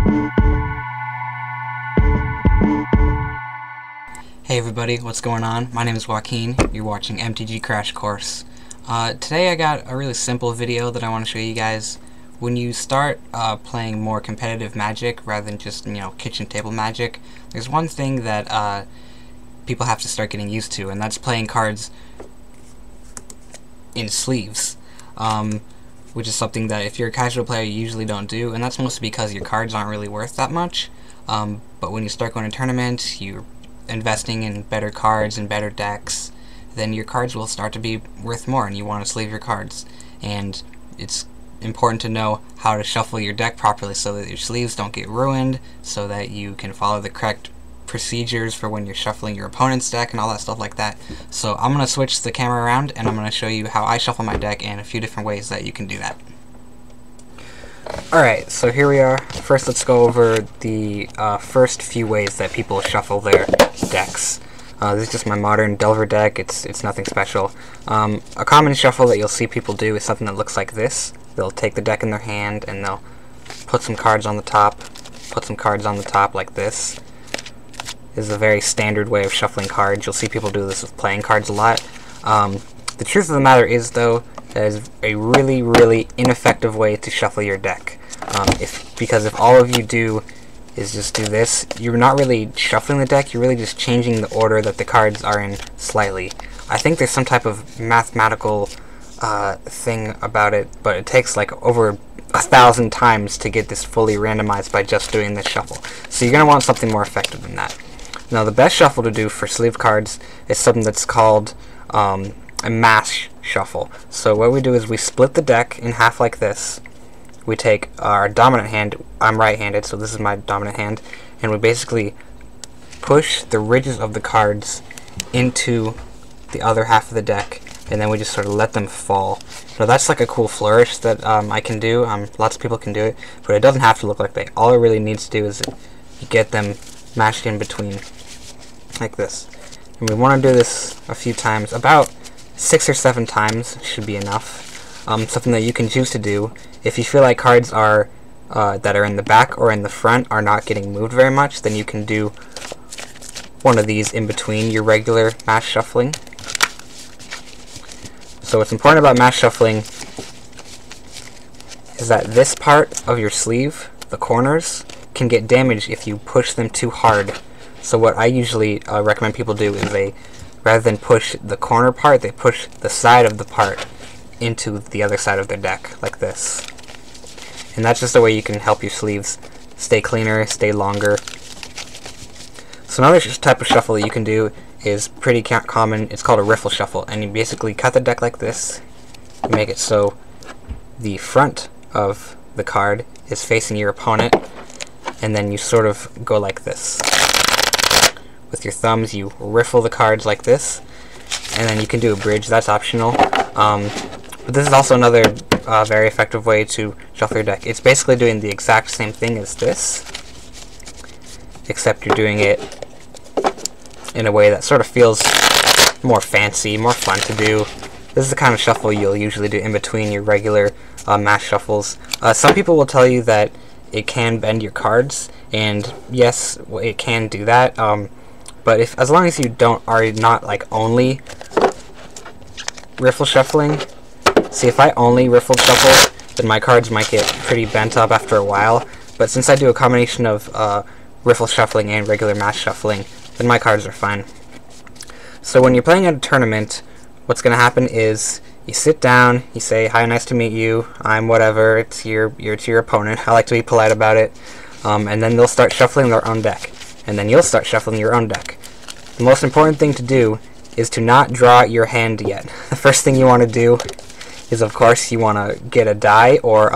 Hey everybody, what's going on? My name is Joaqin. You're watching MTG Crash Course. Today I got a really simple video that I want to show you guys. When you start playing more competitive Magic rather than just, kitchen table Magic, there's one thing that people have to start getting used to, and that's playing cards in sleeves. Which is something that if you're a casual player you usually don't do, and that's mostly because your cards aren't really worth that much. But when you start going to tournaments, you're investing in better cards and better decks, then your cards will start to be worth more and you want to sleeve your cards. And it's important to know how to shuffle your deck properly so that your sleeves don't get ruined, so that you can follow the correct procedures for when you're shuffling your opponent's deck and all that stuff like that. So I'm going to switch the camera around and I'm going to show you how I shuffle my deck and a few different ways that you can do that. Alright, so here we are. First let's go over the first few ways that people shuffle their decks. This is just my modern Delver deck. It's nothing special. A common shuffle that you'll see people do is something that looks like this. They'll take the deck in their hand and they'll put some cards on the top, like this. This is a very standard way of shuffling cards. You'll see people do this with playing cards a lot. The truth of the matter is, though, that is a really, really ineffective way to shuffle your deck. Because if all of you do is just do this, you're not really shuffling the deck, you're really just changing the order that the cards are in slightly. I think there's some type of mathematical thing about it, but it takes like over 1,000 times to get this fully randomized by just doing this shuffle. So you're going to want something more effective than that. Now the best shuffle to do for sleeve cards is something that's called a mash shuffle. So what we do is we split the deck in half like this. We take our dominant hand, I'm right-handed, so this is my dominant hand, and we basically push the ridges of the cards into the other half of the deck, and then we just sort of let them fall. Now that's like a cool flourish that I can do. Lots of people can do it, but it doesn't have to look like that. All it really needs to do is you get them mashed in between, like this. And we want to do this a few times, about 6 or 7 times should be enough. Something that you can choose to do if you feel like cards are that are in the back or in the front are not getting moved very much, then you can do one of these in between your regular mash shuffling. So what's important about mash shuffling is that this part of your sleeve, the corners, can get damaged if you push them too hard. So what I usually recommend people do is they, rather than push the corner part, they push the side of the part into the other side of their deck, like this. And that's just a way you can help your sleeves stay cleaner, stay longer. So another type of shuffle that you can do is pretty common. It's called a riffle shuffle, and you basically cut the deck like this. You make it so the front of the card is facing your opponent, and then you sort of go like this. With your thumbs, you riffle the cards like this, and then you can do a bridge. That's optional. But this is also another very effective way to shuffle your deck. It's basically doing the exact same thing as this, except you're doing it in a way that sort of feels more fancy, more fun to do. This is the kind of shuffle you'll usually do in between your regular mash shuffles. Some people will tell you that it can bend your cards, and yes, it can do that. But as long as you are not like only riffle shuffling. See, if I only riffle shuffle, then my cards might get pretty bent up after a while. But since I do a combination of riffle shuffling and regular mash shuffling, then my cards are fine. So when you're playing at a tournament, what's going to happen is you sit down, you say, "Hi, nice to meet you. I'm whatever." It's your opponent. I like to be polite about it. And then they'll start shuffling their own deck, and then you'll start shuffling your own deck. The most important thing to do is to not draw your hand yet. The first thing you want to do is, of course, you want to get a die, or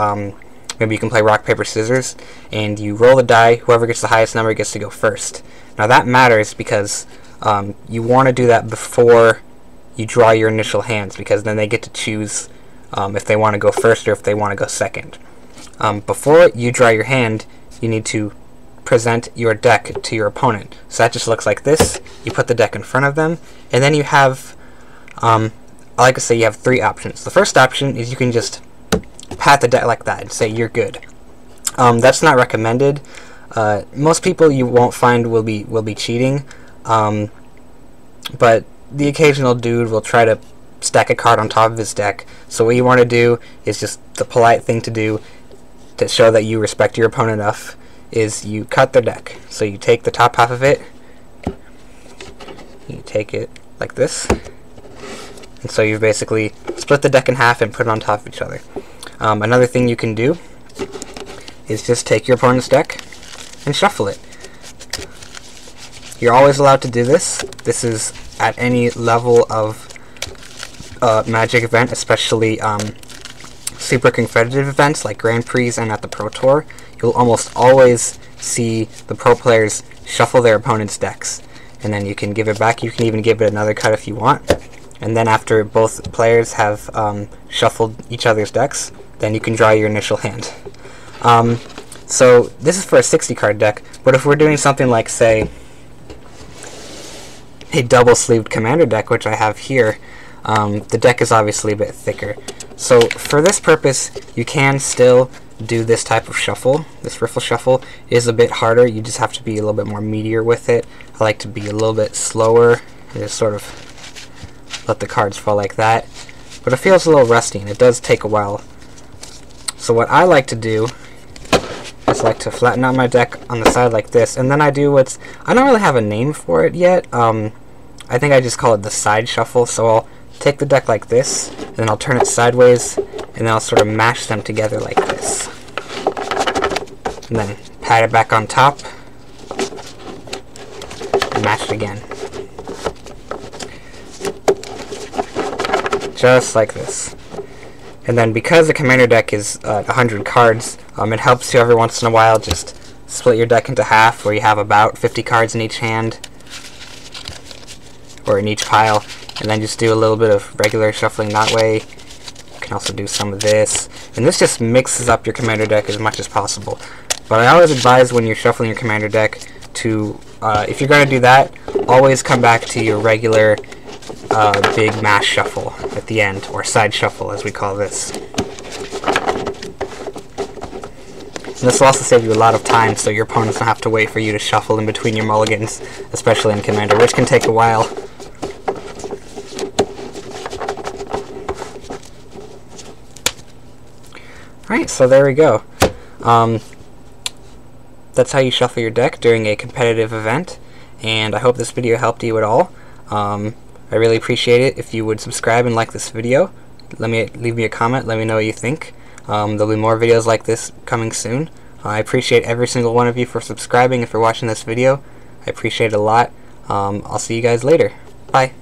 maybe you can play rock, paper, scissors, and you roll the die. Whoever gets the highest number gets to go first. Now that matters because you want to do that before you draw your initial hands, because then they get to choose if they want to go first or if they want to go second. Before you draw your hand, you need to present your deck to your opponent. So that just looks like this. You put the deck in front of them, and then you have, I like to say you have 3 options. The first option is you can just pat the deck like that and say you're good. That's not recommended. Most people you won't find will be cheating, but the occasional dude will try to stack a card on top of his deck. So what you want to do is just the polite thing to do to show that you respect your opponent enough is you cut their deck. So you take the top half of it, you take it like this, and so you basically split the deck in half and put it on top of each other. Another thing you can do is just take your opponent's deck and shuffle it. You're always allowed to do this. This is at any level of Magic event, especially super competitive events like Grand Prix and at the Pro Tour. You'll almost always see the pro players shuffle their opponent's decks, and then you can give it back. You can even give it another cut if you want. And then after both players have shuffled each other's decks, then you can draw your initial hand. So this is for a 60 card deck, but if we're doing something like, say, a double-sleeved commander deck, which I have here, the deck is obviously a bit thicker. So for this purpose, you can still do this type of shuffle. This riffle shuffle is a bit harder. You just have to be a little bit more meatier with it. I like to be a little bit slower and just sort of let the cards fall like that. But it feels a little rusty, and it does take a while. So what I like to do is like to flatten out my deck on the side like this, and then I do what's... I don't really have a name for it yet. I think I just call it the side shuffle. So I'll take the deck like this, and then I'll turn it sideways, and then I'll sort of mash them together like this. And then pat it back on top, and mash it again. Just like this. And then because the commander deck is 100 cards, it helps you every once in a while just split your deck into half, where you have about 50 cards in each hand, or in each pile, and then just do a little bit of regular shuffling that way. You can also do some of this, and this just mixes up your commander deck as much as possible. But I always advise when you're shuffling your commander deck to, if you're going to do that, always come back to your regular big mash shuffle at the end, or side shuffle as we call this. And this will also save you a lot of time, so your opponents don't have to wait for you to shuffle in between your mulligans, especially in Commander, which can take a while. Alright, so there we go. That's how you shuffle your deck during a competitive event, and I hope this video helped you at all. I really appreciate it if you would subscribe and like this video. Leave me a comment, let me know what you think. There'll be more videos like this coming soon. I appreciate every single one of you for subscribing and for watching this video. I appreciate it a lot. I'll see you guys later. Bye.